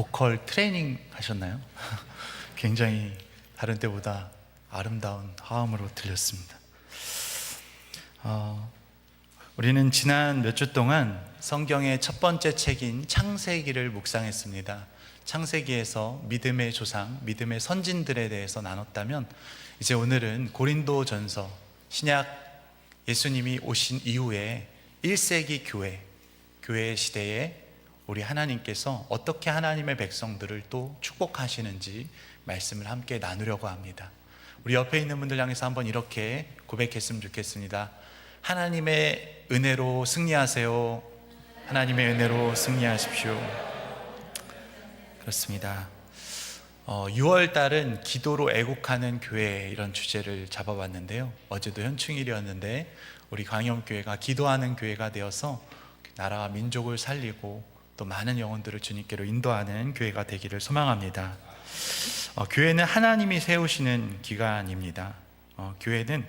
보컬 트레이닝 하셨나요? 굉장히 다른 때보다 아름다운 화음으로 들렸습니다. 우리는 지난 몇 주 동안 성경의 첫 번째 책인 창세기를 묵상했습니다. 창세기에서 믿음의 조상, 믿음의 선진들에 대해서 나눴다면, 이제 오늘은 고린도전서, 신약 예수님이 오신 이후에 1세기 교회 시대에 우리 하나님께서 어떻게 하나님의 백성들을 또 축복하시는지 말씀을 함께 나누려고 합니다. 우리 옆에 있는 분들 향해서 한번 이렇게 고백했으면 좋겠습니다. 하나님의 은혜로 승리하세요. 하나님의 은혜로 승리하십시오. 그렇습니다. 6월 달은 기도로 애국하는 교회, 이런 주제를 잡아봤는데요. 어제도 현충일이었는데 우리 광염교회가 기도하는 교회가 되어서 나라와 민족을 살리고 또 많은 영혼들을 주님께로 인도하는 교회가 되기를 소망합니다. 교회는 하나님이 세우시는 기관입니다. 교회는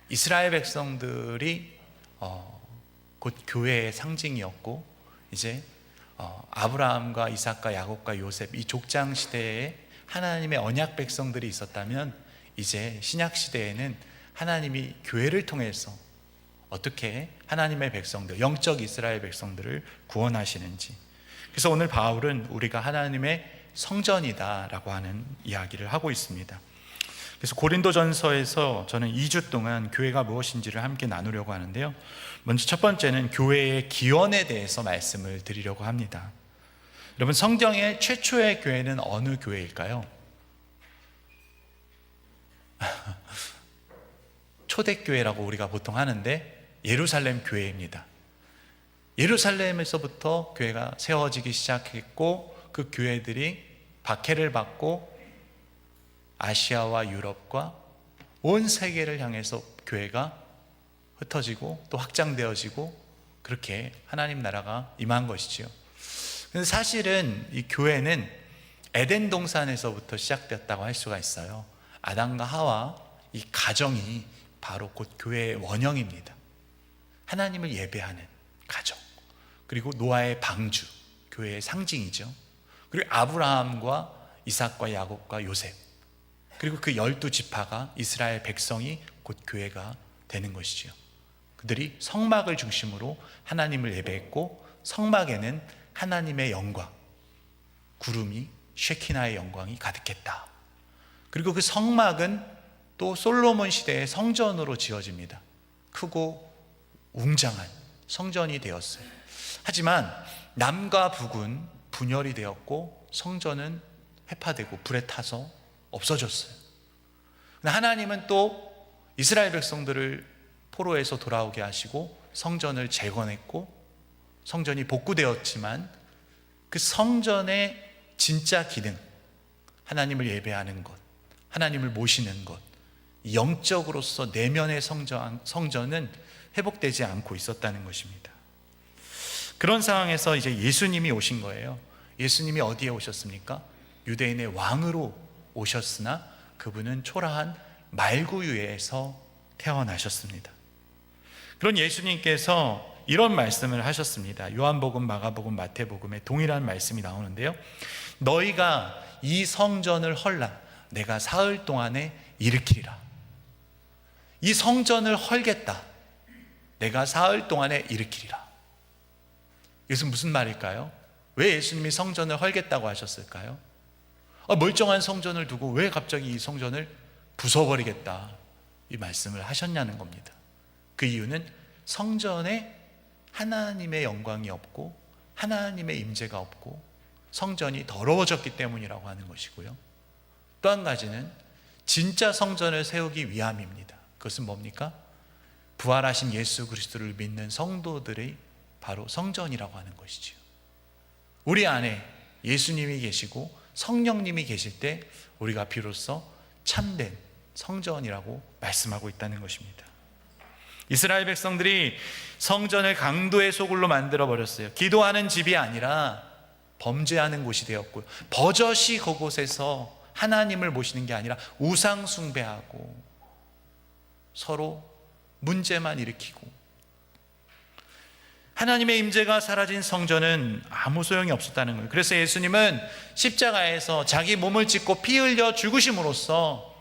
이스라엘 백성들이 곧 교회의 상징이었고, 이제 아브라함과 이삭과 야곱과 요셉, 이 족장 시대에 하나님의 언약 백성들이 있었다면, 이제 신약 시대에는 하나님이 교회를 통해서 어떻게 하나님의 백성들, 영적 이스라엘 백성들을 구원하시는지, 그래서 오늘 바울은 우리가 하나님의 성전이다 라고 하는 이야기를 하고 있습니다. 그래서 고린도전서에서 저는 2주 동안 교회가 무엇인지를 함께 나누려고 하는데요. 먼저 첫 번째는 교회의 기원에 대해서 말씀을 드리려고 합니다. 여러분, 성경의 최초의 교회는 어느 교회일까요? 초대교회라고 우리가 보통 하는데 예루살렘 교회입니다. 예루살렘에서부터 교회가 세워지기 시작했고, 그 교회들이 박해를 받고 아시아와 유럽과 온 세계를 향해서 교회가 흩어지고 또 확장되어지고, 그렇게 하나님 나라가 임한 것이지요. 근데 사실은 이 교회는 에덴 동산에서부터 시작되었다고 할 수가 있어요. 아담과 하와, 이 가정이 바로 곧 교회의 원형입니다. 하나님을 예배하는 가정, 그리고 노아의 방주, 교회의 상징이죠. 그리고 아브라함과 이삭과 야곱과 요셉, 그리고 그 12지파가 이스라엘 백성이 곧 교회가 되는 것이죠. 그들이 성막을 중심으로 하나님을 예배했고, 성막에는 하나님의 영광, 구름이, 쉐키나의 영광이 가득했다. 그리고 그 성막은 또 솔로몬 시대의 성전으로 지어집니다. 크고 웅장한 성전이 되었어요. 하지만 남과 북은 분열이 되었고, 성전은 회파되고 불에 타서 없어졌어요. 하나님은 또 이스라엘 백성들을 포로에서 돌아오게 하시고 성전을 재건했고, 성전이 복구되었지만 그 성전의 진짜 기능, 하나님을 예배하는 것, 하나님을 모시는 것, 영적으로서 내면의 성전은 회복되지 않고 있었다는 것입니다. 그런 상황에서 이제 예수님이 오신 거예요. 예수님이 어디에 오셨습니까? 유대인의 왕으로 오셨으나 그분은 초라한 말구유에서 태어나셨습니다. 그런 예수님께서 이런 말씀을 하셨습니다. 요한복음, 마가복음, 마태복음에 동일한 말씀이 나오는데요. 너희가 이 성전을 헐라 내가 사흘 동안에 일으키리라. 이 성전을 헐겠다, 내가 사흘 동안에 일으키리라. 이것은 무슨 말일까요? 왜 예수님이 성전을 헐겠다고 하셨을까요? 멀쩡한 성전을 두고 왜 갑자기 이 성전을 부숴버리겠다, 이 말씀을 하셨냐는 겁니다. 그 이유는 성전에 하나님의 영광이 없고 하나님의 임재가 없고 성전이 더러워졌기 때문이라고 하는 것이고요. 또 한 가지는 진짜 성전을 세우기 위함입니다. 그것은 뭡니까? 부활하신 예수 그리스도를 믿는 성도들이 바로 성전이라고 하는 것이지요. 우리 안에 예수님이 계시고 성령님이 계실 때 우리가 비로소 참된 성전이라고 말씀하고 있다는 것입니다. 이스라엘 백성들이 성전을 강도의 소굴로 만들어 버렸어요. 기도하는 집이 아니라 범죄하는 곳이 되었고요. 버젓이 그곳에서 하나님을 모시는 게 아니라 우상 숭배하고 서로 문제만 일으키고, 하나님의 임재가 사라진 성전은 아무 소용이 없었다는 거예요. 그래서 예수님은 십자가에서 자기 몸을 찢고 피 흘려 죽으심으로써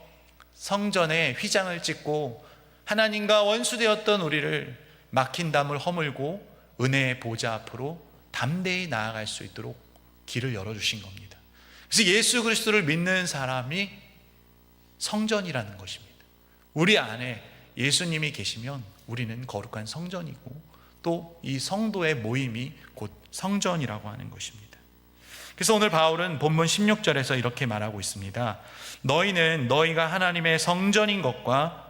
성전에 휘장을 찢고 하나님과 원수되었던 우리를 막힌 담을 허물고 은혜의 보좌 앞으로 담대히 나아갈 수 있도록 길을 열어주신 겁니다. 그래서 예수 그리스도를 믿는 사람이 성전이라는 것입니다. 우리 안에 예수님이 계시면 우리는 거룩한 성전이고 또 이 성도의 모임이 곧 성전이라고 하는 것입니다. 그래서 오늘 바울은 본문 16절에서 이렇게 말하고 있습니다. 너희는 너희가 하나님의 성전인 것과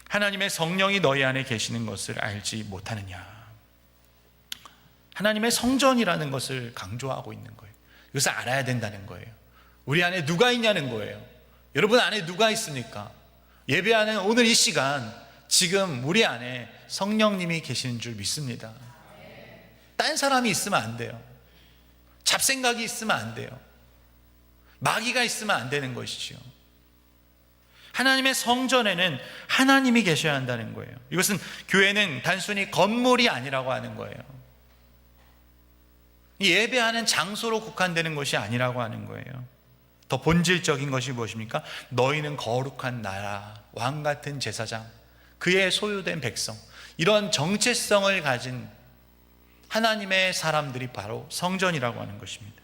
하나님의 성령이 너희 안에 계시는 것을 알지 못하느냐. 하나님의 성전이라는 것을 강조하고 있는 거예요. 이것을 알아야 된다는 거예요. 우리 안에 누가 있냐는 거예요. 여러분 안에 누가 있습니까? 예배하는 오늘 이 시간 지금 우리 안에 성령님이 계시는 줄 믿습니다. 딴 사람이 있으면 안 돼요. 잡생각이 있으면 안 돼요. 마귀가 있으면 안 되는 것이죠. 하나님의 성전에는 하나님이 계셔야 한다는 거예요. 이것은 교회는 단순히 건물이 아니라고 하는 거예요. 예배하는 장소로 국한되는 것이 아니라고 하는 거예요. 더 본질적인 것이 무엇입니까? 너희는 거룩한 나라, 왕 같은 제사장, 그의 소유된 백성, 이런 정체성을 가진 하나님의 사람들이 바로 성전이라고 하는 것입니다.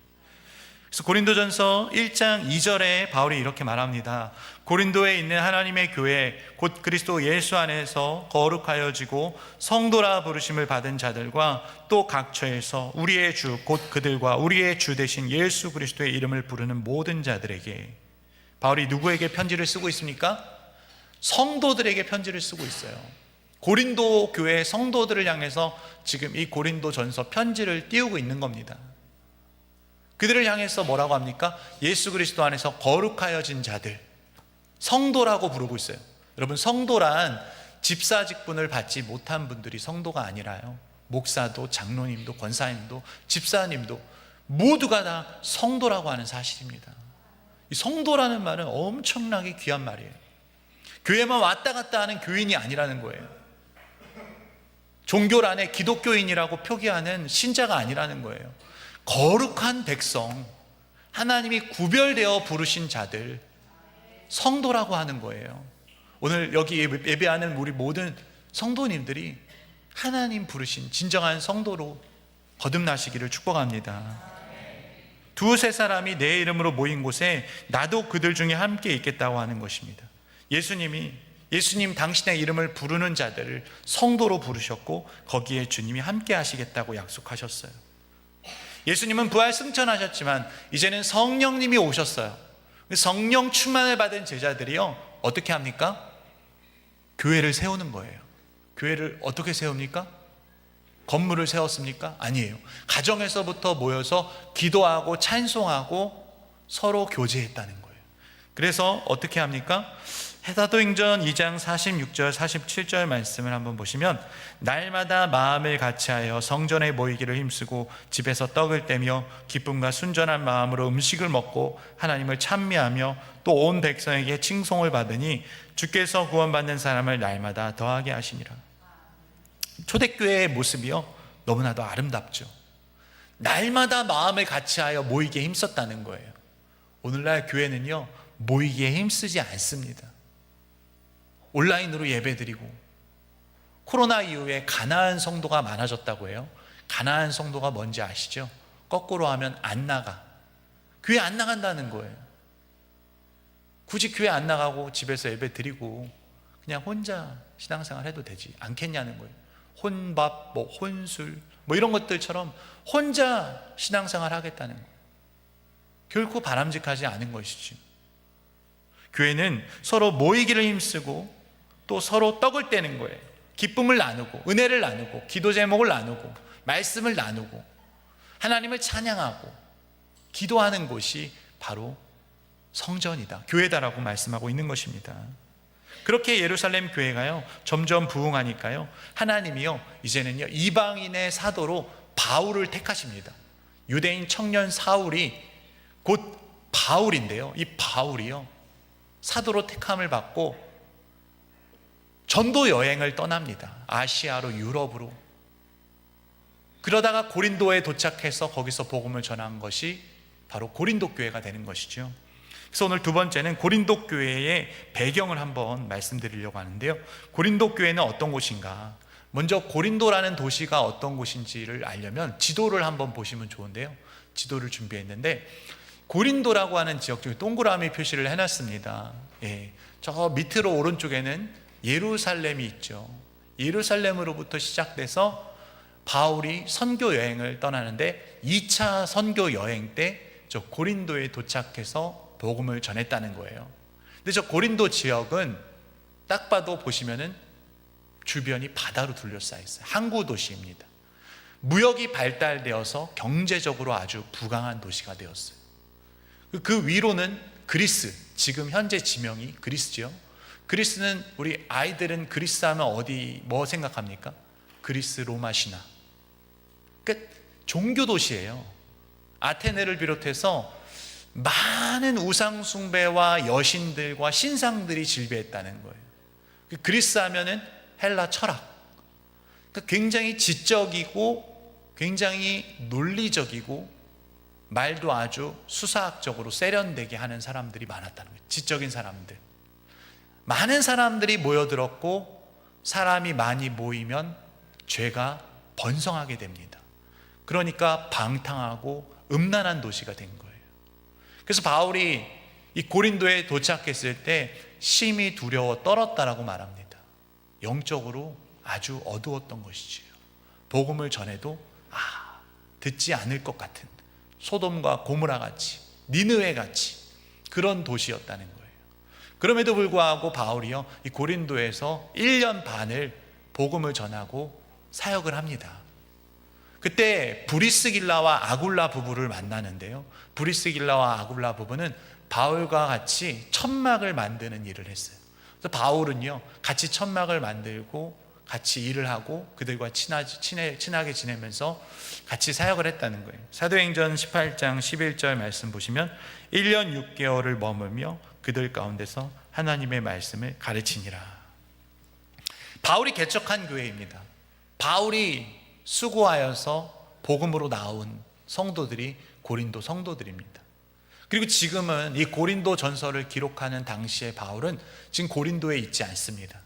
그래서 고린도전서 1장 2절에 바울이 이렇게 말합니다. 고린도에 있는 하나님의 교회 곧 그리스도 예수 안에서 거룩하여지고 성도라 부르심을 받은 자들과 또 각처에서 우리의 주 곧 그들과 우리의 주 되신 예수 그리스도의 이름을 부르는 모든 자들에게, 바울이 누구에게 편지를 쓰고 있습니까? 성도들에게 편지를 쓰고 있어요. 고린도 교회 성도들을 향해서 지금 이 고린도전서 편지를 띄우고 있는 겁니다. 그들을 향해서 뭐라고 합니까? 예수 그리스도 안에서 거룩하여진 자들, 성도라고 부르고 있어요. 여러분, 성도란 집사 직분을 받지 못한 분들이 성도가 아니라요, 목사도 장로님도 권사님도 집사님도 모두가 다 성도라고 하는 사실입니다. 이 성도라는 말은 엄청나게 귀한 말이에요. 교회만 왔다 갔다 하는 교인이 아니라는 거예요. 종교란에 기독교인이라고 표기하는 신자가 아니라는 거예요. 거룩한 백성, 하나님이 구별되어 부르신 자들, 성도라고 하는 거예요. 오늘 여기 예배하는 우리 모든 성도님들이 하나님 부르신 진정한 성도로 거듭나시기를 축복합니다. 두세 사람이 내 이름으로 모인 곳에 나도 그들 중에 함께 있겠다고 하는 것입니다. 예수님 당신의 이름을 부르는 자들을 성도로 부르셨고 거기에 주님이 함께 하시겠다고 약속하셨어요. 예수님은 부활 승천하셨지만 이제는 성령님이 오셨어요. 성령 충만을 받은 제자들이요, 어떻게 합니까? 교회를 세우는 거예요. 교회를 어떻게 세웁니까? 건물을 세웠습니까? 아니에요. 가정에서부터 모여서 기도하고 찬송하고 서로 교제했다는 거예요. 그래서 어떻게 합니까? 사도행전 2장 46절 47절 말씀을 한번 보시면, 날마다 마음을 같이하여 성전에 모이기를 힘쓰고 집에서 떡을 떼며 기쁨과 순전한 마음으로 음식을 먹고 하나님을 찬미하며 또 온 백성에게 칭송을 받으니 주께서 구원받는 사람을 날마다 더하게 하시니라. 초대교회의 모습이요, 너무나도 아름답죠. 날마다 마음을 같이하여 모이기에 힘썼다는 거예요. 오늘날 교회는요, 모이기에 힘쓰지 않습니다. 온라인으로 예배드리고, 코로나 이후에 가난한 성도가 많아졌다고 해요. 가난한 성도가 뭔지 아시죠? 거꾸로 하면 안 나가. 교회 안 나간다는 거예요. 굳이 교회 안 나가고 집에서 예배 드리고 그냥 혼자 신앙생활 해도 되지 않겠냐는 거예요. 혼밥, 혼술 이런 것들처럼 혼자 신앙생활 하겠다는 거예요. 결코 바람직하지 않은 것이지. 교회는 서로 모이기를 힘쓰고 또 서로 떡을 떼는 거예요. 기쁨을 나누고 은혜를 나누고 기도 제목을 나누고 말씀을 나누고 하나님을 찬양하고 기도하는 곳이 바로 성전이다, 교회다라고 말씀하고 있는 것입니다. 그렇게 예루살렘 교회가요 점점 부흥하니까요, 하나님이요 이제는요 이방인의 사도로 바울을 택하십니다. 유대인 청년 사울이 곧 바울인데요, 이 바울이요 사도로 택함을 받고 전도 여행을 떠납니다. 아시아로, 유럽으로. 그러다가 고린도에 도착해서 거기서 복음을 전한 것이 바로 고린도 교회가 되는 것이죠. 그래서 오늘 두 번째는 고린도 교회의 배경을 한번 말씀드리려고 하는데요. 고린도 교회는 어떤 곳인가? 먼저 고린도라는 도시가 어떤 곳인지를 알려면 지도를 한번 보시면 좋은데요. 지도를 준비했는데 고린도라고 하는 지역 중에 동그라미 표시를 해놨습니다. 예, 저 밑으로 오른쪽에는 예루살렘이 있죠. 예루살렘으로부터 시작돼서 바울이 선교 여행을 떠나는데 2차 선교 여행 때 저 고린도에 도착해서 복음을 전했다는 거예요. 근데 저 고린도 지역은 딱 봐도 보시면은 주변이 바다로 둘러싸여 있어요. 항구 도시입니다. 무역이 발달되어서 경제적으로 아주 부강한 도시가 되었어요. 그 위로는 그리스, 지금 현재 지명이 그리스죠. 그리스는 우리 아이들은 그리스 하면 어디 뭐 생각합니까? 그리스 로마 신화. 그러니까 종교 도시예요. 아테네를 비롯해서 많은 우상 숭배와 여신들과 신상들이 질비했다는 거예요. 그리스 하면은 헬라 철학. 그러니까 굉장히 지적이고 굉장히 논리적이고 말도 아주 수사학적으로 세련되게 하는 사람들이 많았다는 거예요. 지적인 사람들. 많은 사람들이 모여들었고 사람이 많이 모이면 죄가 번성하게 됩니다. 그러니까 방탕하고 음란한 도시가 된 거예요. 그래서 바울이 이 고린도에 도착했을 때 심히 두려워 떨었다라고 말합니다. 영적으로 아주 어두웠던 것이지요. 복음을 전해도 듣지 않을 것 같은 소돔과 고모라 같이 니느웨 같이 그런 도시였다는 거예요. 그럼에도 불구하고 바울이요 이 고린도에서 1년 반을 복음을 전하고 사역을 합니다. 그때 브리스길라와 아굴라 부부를 만나는데요. 브리스길라와 아굴라 부부는 바울과 같이 천막을 만드는 일을 했어요. 그래서 바울은요 같이 천막을 만들고 같이 일을 하고 그들과 친하게 지내면서 같이 사역을 했다는 거예요. 사도행전 18장 11절 말씀 보시면 1년 6개월을 머물며 그들 가운데서 하나님의 말씀을 가르치니라. 바울이 개척한 교회입니다. 바울이 수고하여서 복음으로 나온 성도들이 고린도 성도들입니다. 그리고 지금은 이 고린도 전서를 기록하는 당시에 바울은 지금 고린도에 있지 않습니다.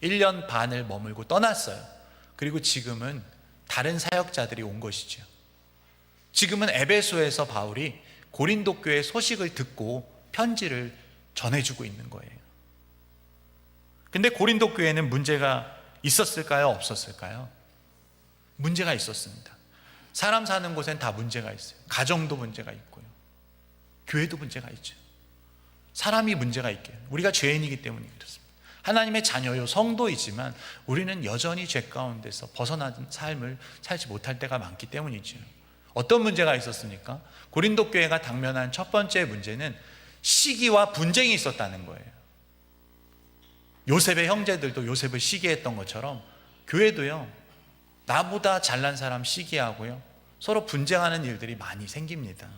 1년 반을 머물고 떠났어요. 그리고 지금은 다른 사역자들이 온 것이죠. 지금은 에베소에서 바울이 고린도 교회 소식을 듣고 편지를 전해주고 있는 거예요. 근데 고린도 교회는 문제가 있었을까요? 없었을까요? 문제가 있었습니다. 사람 사는 곳엔 다 문제가 있어요. 가정도 문제가 있고요. 교회도 문제가 있죠. 사람이 문제가 있게 우리가 죄인이기 때문에 그렇습니다. 하나님의 자녀요 성도이지만 우리는 여전히 죄 가운데서 벗어난 삶을 살지 못할 때가 많기 때문이죠. 어떤 문제가 있었습니까? 고린도 교회가 당면한 첫 번째 문제는 시기와 분쟁이 있었다는 거예요. 요셉의 형제들도 요셉을 시기했던 것처럼 교회도요 나보다 잘난 사람 시기하고요 서로 분쟁하는 일들이 많이 생깁니다.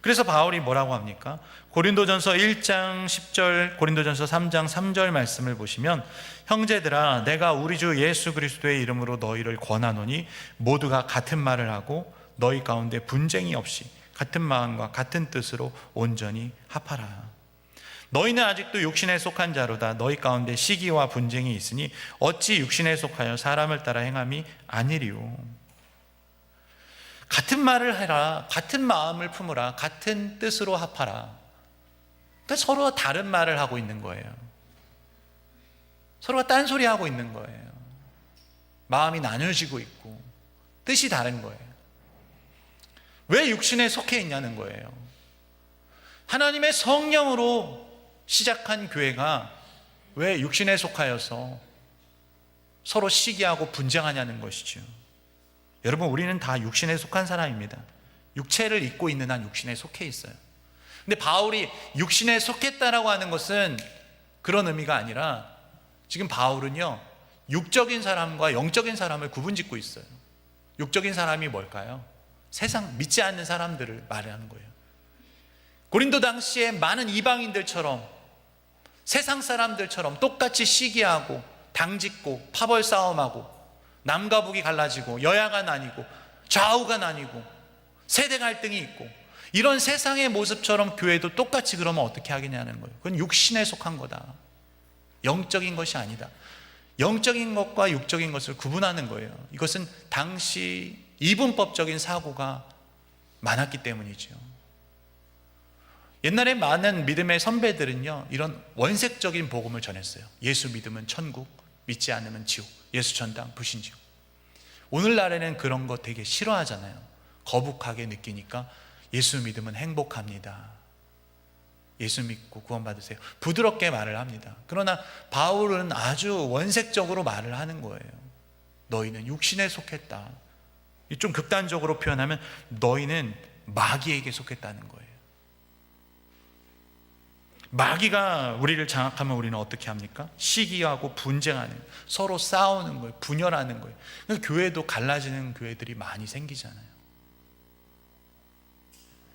그래서 바울이 뭐라고 합니까? 고린도전서 1장 10절, 고린도전서 3장 3절 말씀을 보시면 형제들아 내가 우리 주 예수 그리스도의 이름으로 너희를 권하노니 모두가 같은 말을 하고 너희 가운데 분쟁이 없이 같은 마음과 같은 뜻으로 온전히 합하라. 너희는 아직도 육신에 속한 자로다. 너희 가운데 시기와 분쟁이 있으니 어찌 육신에 속하여 사람을 따라 행함이 아니리요. 같은 말을 해라. 같은 마음을 품으라. 같은 뜻으로 합하라. 그러니까 서로 다른 말을 하고 있는 거예요. 서로가 딴소리 하고 있는 거예요. 마음이 나눠지고 있고 뜻이 다른 거예요. 왜 육신에 속해 있냐는 거예요. 하나님의 성령으로 시작한 교회가 왜 육신에 속하여서 서로 시기하고 분쟁하냐는 것이죠. 여러분 우리는 다 육신에 속한 사람입니다. 육체를 입고 있는 한 육신에 속해 있어요. 근데 바울이 육신에 속했다라고 하는 것은 그런 의미가 아니라 지금 바울은요 육적인 사람과 영적인 사람을 구분짓고 있어요. 육적인 사람이 뭘까요? 세상 믿지 않는 사람들을 말하는 거예요. 고린도 당시에 많은 이방인들처럼 세상 사람들처럼 똑같이 시기하고 당짓고 파벌 싸움하고 남과 북이 갈라지고 여야가 나뉘고 좌우가 나뉘고 세대 갈등이 있고, 이런 세상의 모습처럼 교회도 똑같이 그러면 어떻게 하겠냐는 거예요. 그건 육신에 속한 거다. 영적인 것이 아니다. 영적인 것과 육적인 것을 구분하는 거예요. 이것은 당시 이분법적인 사고가 많았기 때문이죠. 옛날에 많은 믿음의 선배들은요, 이런 원색적인 복음을 전했어요. 예수 믿으면 천국, 믿지 않으면 지옥, 예수 전당, 불신지옥. 오늘날에는 그런 거 되게 싫어하잖아요. 거북하게 느끼니까 예수 믿으면 행복합니다. 예수 믿고 구원받으세요. 부드럽게 말을 합니다. 그러나 바울은 아주 원색적으로 말을 하는 거예요. 너희는 육신에 속했다. 좀 극단적으로 표현하면 너희는 마귀에게 속했다는 거예요. 마귀가 우리를 장악하면 우리는 어떻게 합니까? 시기하고 분쟁하는, 서로 싸우는 거예요. 분열하는 거예요. 그래서 교회도 갈라지는 교회들이 많이 생기잖아요.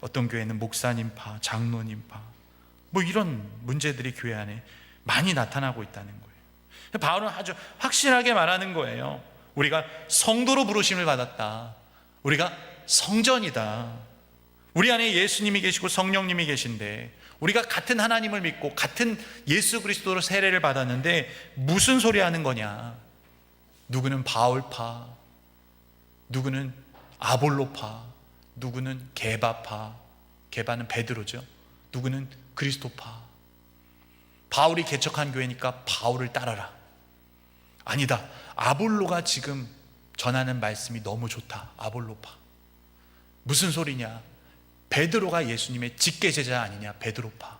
어떤 교회는 목사님파, 장로님파, 뭐 이런 문제들이 교회 안에 많이 나타나고 있다는 거예요. 바울은 아주 확실하게 말하는 거예요. 우리가 성도로 부르심을 받았다. 우리가 성전이다. 우리 안에 예수님이 계시고 성령님이 계신데, 우리가 같은 하나님을 믿고 같은 예수 그리스도로 세례를 받았는데 무슨 소리 하는 거냐. 누구는 바울파, 누구는 아볼로파, 누구는 게바파, 게바는 베드로죠. 누구는 그리스도파. 바울이 개척한 교회니까 바울을 따라라. 아니다, 아볼로가 지금 전하는 말씀이 너무 좋다. 아볼로파. 무슨 소리냐. 베드로가 예수님의 직계제자 아니냐. 베드로파.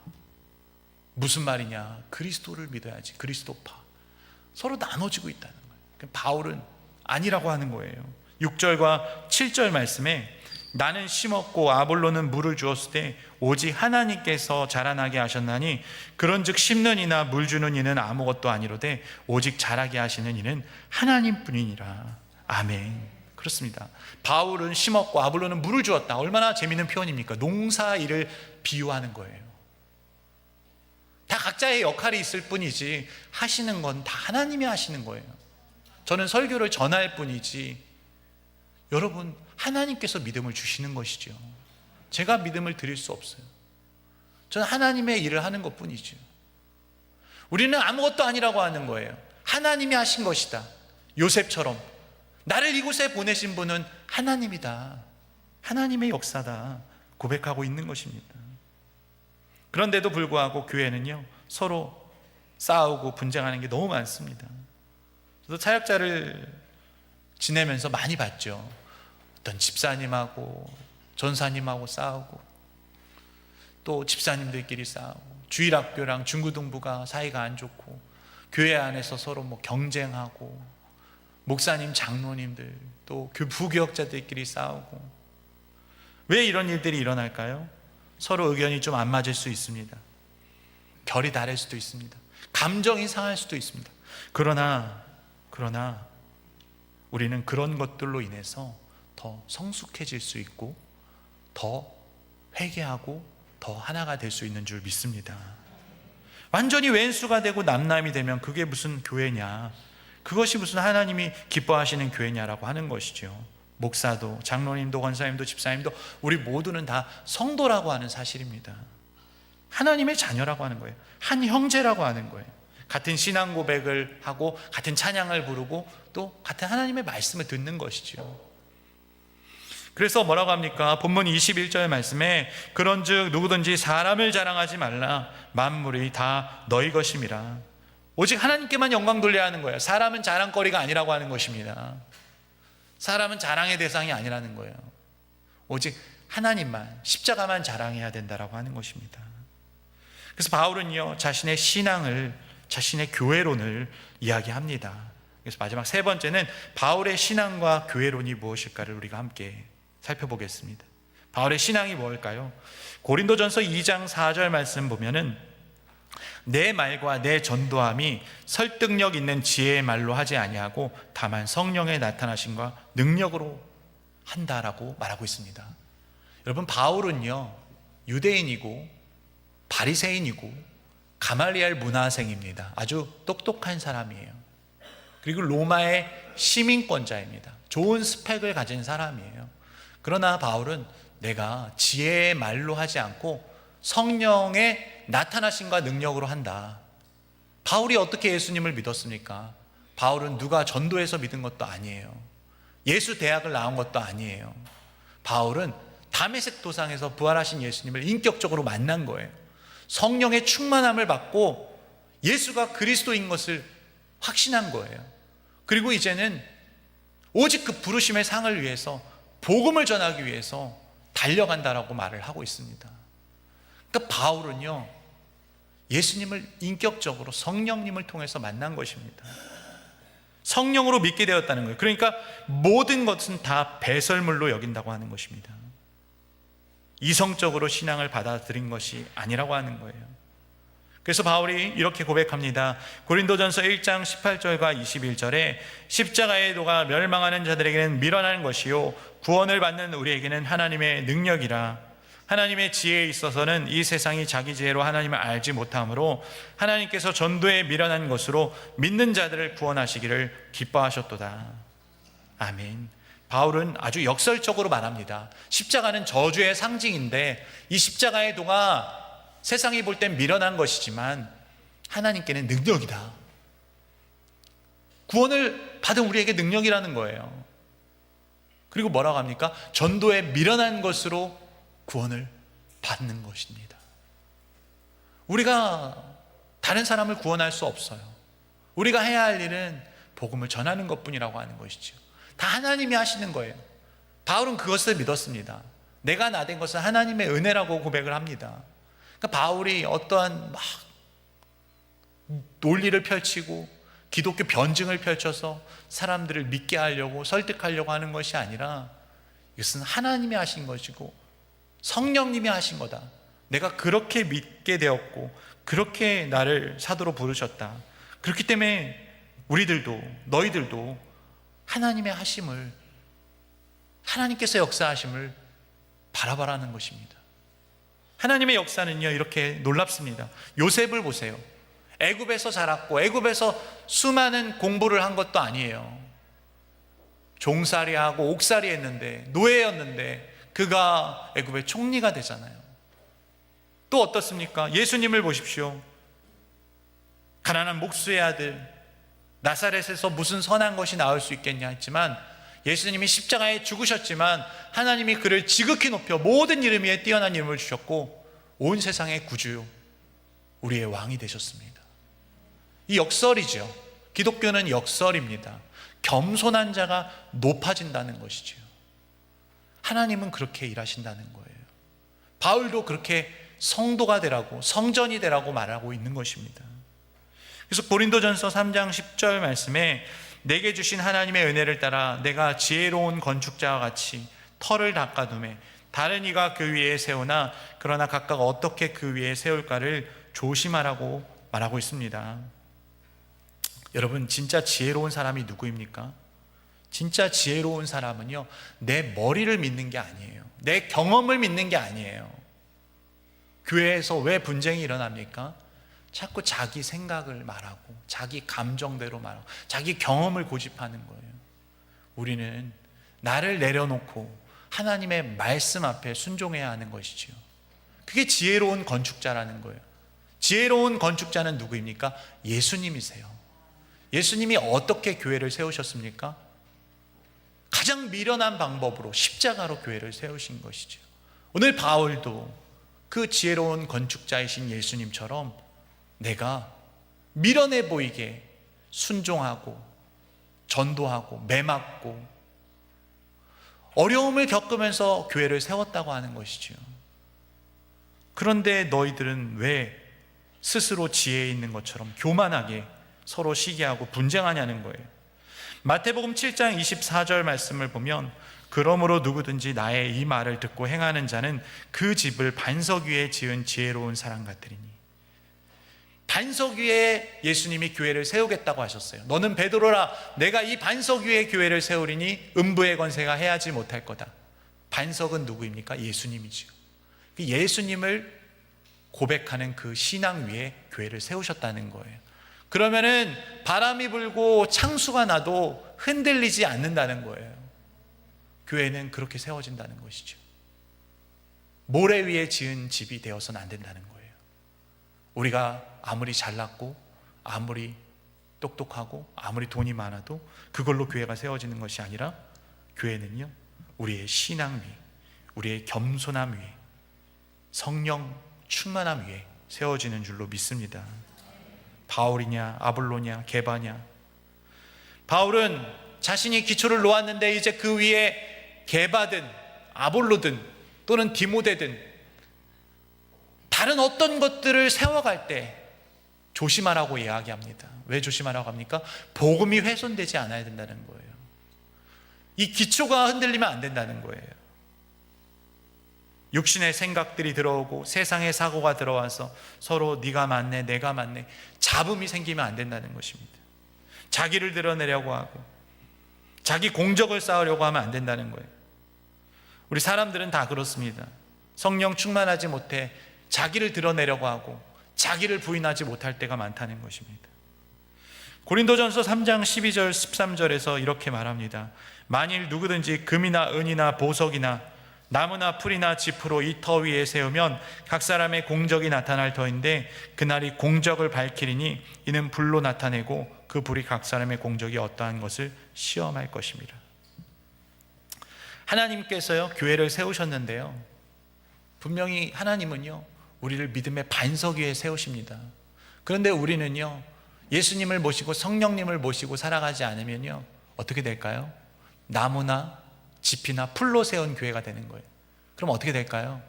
무슨 말이냐. 그리스도를 믿어야지. 그리스도파. 서로 나눠지고 있다는 거예요. 바울은 아니라고 하는 거예요. 6절과 7절 말씀에 나는 심었고 아볼로는 물을 주었을 때 오직 하나님께서 자라나게 하셨나니 그런즉 심는 이나 물 주는 이는 아무것도 아니로되 오직 자라게 하시는 이는 하나님뿐이니라. 아멘. 그렇습니다. 바울은 심었고 아볼로는 물을 주었다. 얼마나 재미있는 표현입니까? 농사 일을 비유하는 거예요. 다 각자의 역할이 있을 뿐이지 하시는 건 다 하나님이 하시는 거예요. 저는 설교를 전할 뿐이지 여러분, 하나님께서 믿음을 주시는 것이죠. 제가 믿음을 드릴 수 없어요. 저는 하나님의 일을 하는 것 뿐이죠. 우리는 아무것도 아니라고 하는 거예요. 하나님이 하신 것이다. 요셉처럼 나를 이곳에 보내신 분은 하나님이다. 하나님의 역사다. 고백하고 있는 것입니다. 그런데도 불구하고 교회는요, 서로 싸우고 분쟁하는 게 너무 많습니다. 저도 사역자를 지내면서 많이 봤죠. 어떤 집사님하고 전사님하고 싸우고, 또 집사님들끼리 싸우고, 주일학교랑 중고등부가 사이가 안 좋고, 교회 안에서 서로 뭐 경쟁하고, 목사님, 장로님들, 또 부교역자들끼리 싸우고. 왜 이런 일들이 일어날까요? 서로 의견이 좀 안 맞을 수 있습니다. 결이 다를 수도 있습니다. 감정이 상할 수도 있습니다. 그러나 우리는 그런 것들로 인해서 더 성숙해질 수 있고 더 회개하고 더 하나가 될 수 있는 줄 믿습니다. 완전히 왼수가 되고 남남이 되면 그게 무슨 교회냐, 그것이 무슨 하나님이 기뻐하시는 교회냐라고 하는 것이죠. 목사도 장로님도 권사님도 집사님도 우리 모두는 다 성도라고 하는 사실입니다. 하나님의 자녀라고 하는 거예요. 한 형제라고 하는 거예요. 같은 신앙 고백을 하고 같은 찬양을 부르고 또 같은 하나님의 말씀을 듣는 것이죠. 그래서 뭐라고 합니까? 본문 21절 말씀에 그런즉 누구든지 사람을 자랑하지 말라. 만물이 다 너희 것임이라. 오직 하나님께만 영광 돌려야 하는 거예요. 사람은 자랑거리가 아니라고 하는 것입니다. 사람은 자랑의 대상이 아니라는 거예요. 오직 하나님만, 십자가만 자랑해야 된다라고 하는 것입니다. 그래서 바울은요, 자신의 신앙을, 자신의 교회론을 이야기합니다. 그래서 마지막 세 번째는 바울의 신앙과 교회론이 무엇일까를 우리가 함께 살펴보겠습니다. 바울의 신앙이 무엇일까요? 고린도전서 2장 4절 말씀 보면은 내 말과 내 전도함이 설득력 있는 지혜의 말로 하지 아니하고 다만 성령의 나타나심과 능력으로 한다라고 말하고 있습니다. 여러분, 바울은요, 유대인이고 바리새인이고 가말리엘 문화생입니다. 아주 똑똑한 사람이에요. 그리고 로마의 시민권자입니다. 좋은 스펙을 가진 사람이에요. 그러나 바울은 내가 지혜의 말로 하지 않고 성령의 나타나심과 능력으로 한다. 바울이 어떻게 예수님을 믿었습니까? 바울은 누가 전도해서 믿은 것도 아니에요. 예수 대학을 나온 것도 아니에요. 바울은 다메섹 도상에서 부활하신 예수님을 인격적으로 만난 거예요. 성령의 충만함을 받고 예수가 그리스도인 것을 확신한 거예요. 그리고 이제는 오직 그 부르심의 상을 위해서 복음을 전하기 위해서 달려간다라고 말을 하고 있습니다. 그러니까 바울은요, 예수님을 인격적으로 성령님을 통해서 만난 것입니다. 성령으로 믿게 되었다는 거예요. 그러니까 모든 것은 다 배설물로 여긴다고 하는 것입니다. 이성적으로 신앙을 받아들인 것이 아니라고 하는 거예요. 그래서 바울이 이렇게 고백합니다. 고린도전서 1장 18절과 21절에 십자가의 도가 멸망하는 자들에게는 미련한 것이요 구원을 받는 우리에게는 하나님의 능력이라. 하나님의 지혜에 있어서는 이 세상이 자기 지혜로 하나님을 알지 못하므로 하나님께서 전도에 미련한 것으로 믿는 자들을 구원하시기를 기뻐하셨도다. 아멘. 바울은 아주 역설적으로 말합니다. 십자가는 저주의 상징인데 이 십자가의 도가 세상이 볼 땐 미련한 것이지만 하나님께는 능력이다. 구원을 받은 우리에게 능력이라는 거예요. 그리고 뭐라고 합니까? 전도에 미련한 것으로 구원을 받는 것입니다. 우리가 다른 사람을 구원할 수 없어요. 우리가 해야 할 일은 복음을 전하는 것뿐이라고 하는 것이죠. 다 하나님이 하시는 거예요. 바울은 그것을 믿었습니다. 내가 나된 것은 하나님의 은혜라고 고백을 합니다. 그러니까 바울이 어떠한 막 논리를 펼치고 기독교 변증을 펼쳐서 사람들을 믿게 하려고 설득하려고 하는 것이 아니라 이것은 하나님이 하신 것이고 성령님이 하신 거다. 내가 그렇게 믿게 되었고 그렇게 나를 사도로 부르셨다. 그렇기 때문에 우리들도 너희들도 하나님의 하심을, 하나님께서 역사하심을 바라보라는 것입니다. 하나님의 역사는요 이렇게 놀랍습니다. 요셉을 보세요. 애굽에서 자랐고 애굽에서 수많은 공부를 한 것도 아니에요. 종살이하고 옥살이 했는데, 노예였는데 그가 애굽의 총리가 되잖아요. 또 어떻습니까? 예수님을 보십시오. 가난한 목수의 아들, 나사렛에서 무슨 선한 것이 나올 수 있겠냐 했지만 예수님이 십자가에 죽으셨지만 하나님이 그를 지극히 높여 모든 이름 위에 뛰어난 이름을 주셨고 온 세상의 구주, 우리의 왕이 되셨습니다. 이 역설이죠. 기독교는 역설입니다. 겸손한 자가 높아진다는 것이죠. 하나님은 그렇게 일하신다는 거예요. 바울도 그렇게 성도가 되라고, 성전이 되라고 말하고 있는 것입니다. 그래서 고린도전서 3장 10절 말씀에 내게 주신 하나님의 은혜를 따라 내가 지혜로운 건축자와 같이 터를 닦아두매 다른 이가 그 위에 세우나 그러나 각각 어떻게 그 위에 세울까를 조심하라고 말하고 있습니다. 여러분, 진짜 지혜로운 사람이 누구입니까? 진짜 지혜로운 사람은요, 내 머리를 믿는 게 아니에요. 내 경험을 믿는 게 아니에요. 교회에서 왜 분쟁이 일어납니까? 자꾸 자기 생각을 말하고 자기 감정대로 말하고 자기 경험을 고집하는 거예요. 우리는 나를 내려놓고 하나님의 말씀 앞에 순종해야 하는 것이지요. 그게 지혜로운 건축자라는 거예요. 지혜로운 건축자는 누구입니까? 예수님이세요. 예수님이 어떻게 교회를 세우셨습니까? 가장 미련한 방법으로 십자가로 교회를 세우신 것이죠. 오늘 바울도 그 지혜로운 건축자이신 예수님처럼 내가 미련해 보이게 순종하고 전도하고 매맞고 어려움을 겪으면서 교회를 세웠다고 하는 것이죠. 그런데 너희들은 왜 스스로 지혜 있는 것처럼 교만하게 서로 시기하고 분쟁하냐는 거예요. 마태복음 7장 24절 말씀을 보면 그러므로 누구든지 나의 이 말을 듣고 행하는 자는 그 집을 반석 위에 지은 지혜로운 사람 같으리니. 반석 위에 예수님이 교회를 세우겠다고 하셨어요. 너는 베드로라, 내가 이 반석 위에 교회를 세우리니 음부의 권세가 해하지 못할 거다. 반석은 누구입니까? 예수님이죠. 예수님을 고백하는 그 신앙 위에 교회를 세우셨다는 거예요. 그러면은 바람이 불고 창수가 나도 흔들리지 않는다는 거예요. 교회는 그렇게 세워진다는 것이죠. 모래 위에 지은 집이 되어서는 안 된다는 거예요. 우리가 아무리 잘났고 아무리 똑똑하고 아무리 돈이 많아도 그걸로 교회가 세워지는 것이 아니라, 교회는요, 우리의 신앙 위에, 우리의 겸손함 위에, 성령 충만함 위에 세워지는 줄로 믿습니다. 바울이냐 아볼로냐 게바냐. 바울은 자신이 기초를 놓았는데 이제 그 위에 게바든 아볼로든 또는 디모데든 다른 어떤 것들을 세워갈 때 조심하라고 이야기합니다. 왜 조심하라고 합니까? 복음이 훼손되지 않아야 된다는 거예요. 이 기초가 흔들리면 안 된다는 거예요. 육신의 생각들이 들어오고 세상의 사고가 들어와서 서로 네가 맞네 내가 맞네 잡음이 생기면 안 된다는 것입니다. 자기를 드러내려고 하고 자기 공적을 쌓으려고 하면 안 된다는 거예요. 우리 사람들은 다 그렇습니다. 성령 충만하지 못해 자기를 드러내려고 하고 자기를 부인하지 못할 때가 많다는 것입니다. 고린도전서 3장 12절 13절에서 이렇게 말합니다. 만일 누구든지 금이나 은이나 보석이나 나무나 풀이나 짚으로 이 터 위에 세우면 각 사람의 공적이 나타날 터인데 그날이 공적을 밝히리니 이는 불로 나타내고 그 불이 각 사람의 공적이 어떠한 것을 시험할 것입니다. 하나님께서요, 교회를 세우셨는데요, 분명히 하나님은요, 우리를 믿음의 반석 위에 세우십니다. 그런데 우리는요, 예수님을 모시고 성령님을 모시고 살아가지 않으면요, 어떻게 될까요? 나무나 짚이나 풀로 세운 교회가 되는 거예요. 그럼 어떻게 될까요?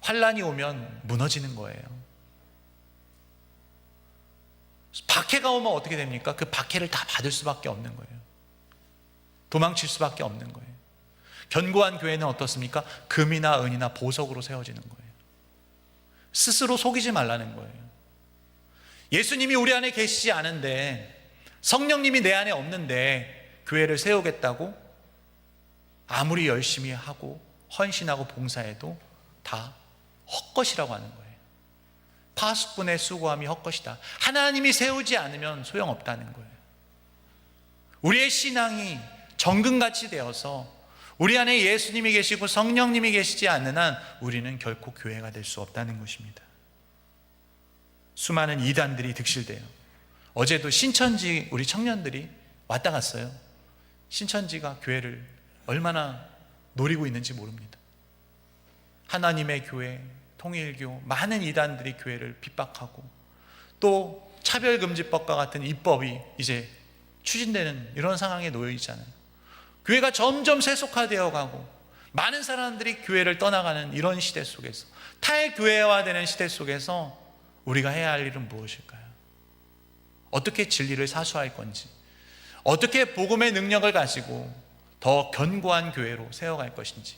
환란이 오면 무너지는 거예요. 박해가 오면 어떻게 됩니까? 그 박해를 다 받을 수밖에 없는 거예요. 도망칠 수밖에 없는 거예요. 견고한 교회는 어떻습니까? 금이나 은이나 보석으로 세워지는 거예요. 스스로 속이지 말라는 거예요. 예수님이 우리 안에 계시지 않은데, 성령님이 내 안에 없는데 교회를 세우겠다고 아무리 열심히 하고 헌신하고 봉사해도 다 헛것이라고 하는 거예요. 파수꾼의 수고함이 헛것이다. 하나님이 세우지 않으면 소용없다는 거예요. 우리의 신앙이 정금같이 되어서 우리 안에 예수님이 계시고 성령님이 계시지 않는 한 우리는 결코 교회가 될 수 없다는 것입니다. 수많은 이단들이 득실돼요. 어제도 신천지 우리 청년들이 왔다 갔어요. 신천지가 교회를 얼마나 노리고 있는지 모릅니다. 하나님의 교회, 통일교, 많은 이단들이 교회를 핍박하고 또 차별금지법과 같은 입법이 이제 추진되는 이런 상황에 놓여 있잖아요. 교회가 점점 세속화되어 가고 많은 사람들이 교회를 떠나가는 이런 시대 속에서, 탈교회화되는 시대 속에서 우리가 해야 할 일은 무엇일까요? 어떻게 진리를 사수할 건지, 어떻게 복음의 능력을 가지고 더 견고한 교회로 세워갈 것인지,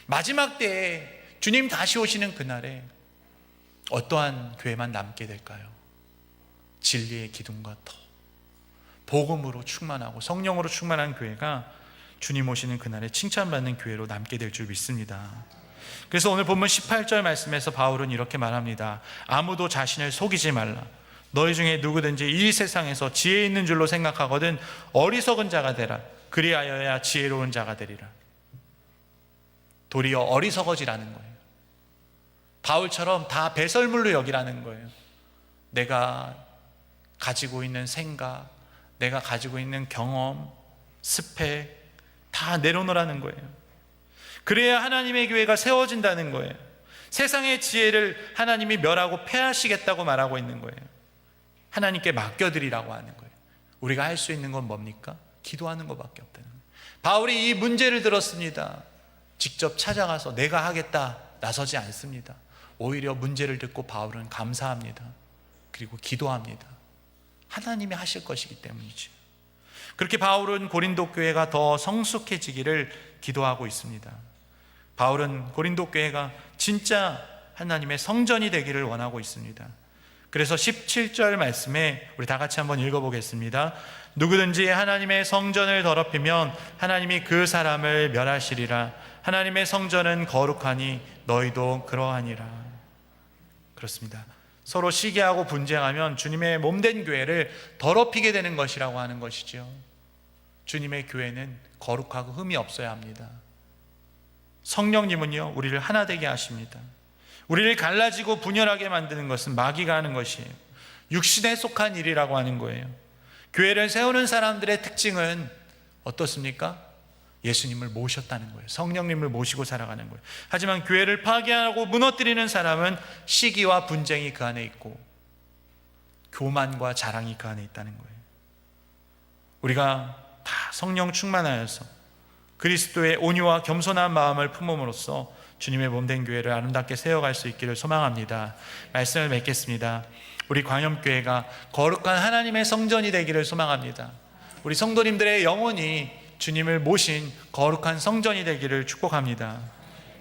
마지막 때에 주님 다시 오시는 그날에 어떠한 교회만 남게 될까요? 진리의 기둥과 터, 복음으로 충만하고 성령으로 충만한 교회가 주님 오시는 그날에 칭찬받는 교회로 남게 될 줄 믿습니다. 그래서 오늘 본문 18절 말씀에서 바울은 이렇게 말합니다. 아무도 자신을 속이지 말라. 너희 중에 누구든지 이 세상에서 지혜 있는 줄로 생각하거든 어리석은 자가 되라. 그리하여야 지혜로운 자가 되리라. 도리어 어리석어지라는 거예요. 바울처럼 다 배설물로 여기라는 거예요. 내가 가지고 있는 생각, 내가 가지고 있는 경험, 스펙 다 내려놓으라는 거예요. 그래야 하나님의 교회가 세워진다는 거예요. 세상의 지혜를 하나님이 멸하고 패하시겠다고 말하고 있는 거예요. 하나님께 맡겨드리라고 하는 거예요. 우리가 할 수 있는 건 뭡니까? 기도하는 것밖에 없다는 거예요. 바울이 이 문제를 들었습니다. 직접 찾아가서 내가 하겠다 나서지 않습니다. 오히려 문제를 듣고 바울은 감사합니다. 그리고 기도합니다. 하나님이 하실 것이기 때문이죠. 그렇게 바울은 고린도 교회가 더 성숙해지기를 기도하고 있습니다. 바울은 고린도 교회가 진짜 하나님의 성전이 되기를 원하고 있습니다. 그래서 17절 말씀에 우리 다 같이 한번 읽어보겠습니다. 누구든지 하나님의 성전을 더럽히면 하나님이 그 사람을 멸하시리라. 하나님의 성전은 거룩하니 너희도 그러하니라. 그렇습니다. 서로 시기하고 분쟁하면 주님의 몸된 교회를 더럽히게 되는 것이라고 하는 것이죠. 주님의 교회는 거룩하고 흠이 없어야 합니다. 성령님은요, 우리를 하나 되게 하십니다. 우리를 갈라지고 분열하게 만드는 것은 마귀가 하는 것이에요. 육신에 속한 일이라고 하는 거예요. 교회를 세우는 사람들의 특징은 어떻습니까? 예수님을 모셨다는 거예요. 성령님을 모시고 살아가는 거예요. 하지만 교회를 파괴하고 무너뜨리는 사람은 시기와 분쟁이 그 안에 있고 교만과 자랑이 그 안에 있다는 거예요. 우리가 다 성령 충만하여서 그리스도의 온유와 겸손한 마음을 품음으로써 주님의 몸된 교회를 아름답게 세워갈 수 있기를 소망합니다. 말씀을 맺겠습니다. 우리 광염교회가 거룩한 하나님의 성전이 되기를 소망합니다. 우리 성도님들의 영혼이 주님을 모신 거룩한 성전이 되기를 축복합니다.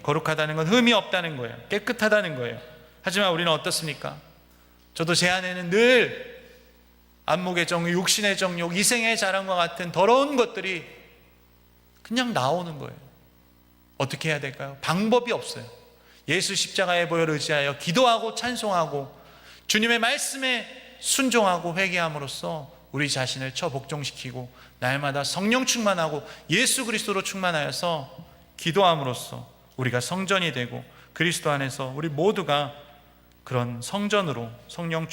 거룩하다는 건 흠이 없다는 거예요. 깨끗하다는 거예요. 하지만 우리는 어떻습니까? 저도 제 안에는 늘 안목의 정욕, 육신의 정욕, 이생의 자랑과 같은 더러운 것들이 그냥 나오는 거예요. 어떻게 해야 될까요? 방법이 없어요. 예수 십자가의 보혈을 의지하여 기도하고 찬송하고 주님의 말씀에 순종하고 회개함으로써 우리 자신을 처복종시키고 날마다 성령 충만하고 예수 그리스도로 충만하여서 기도함으로써 우리가 성전이 되고 그리스도 안에서 우리 모두가 그런 성전으로 성령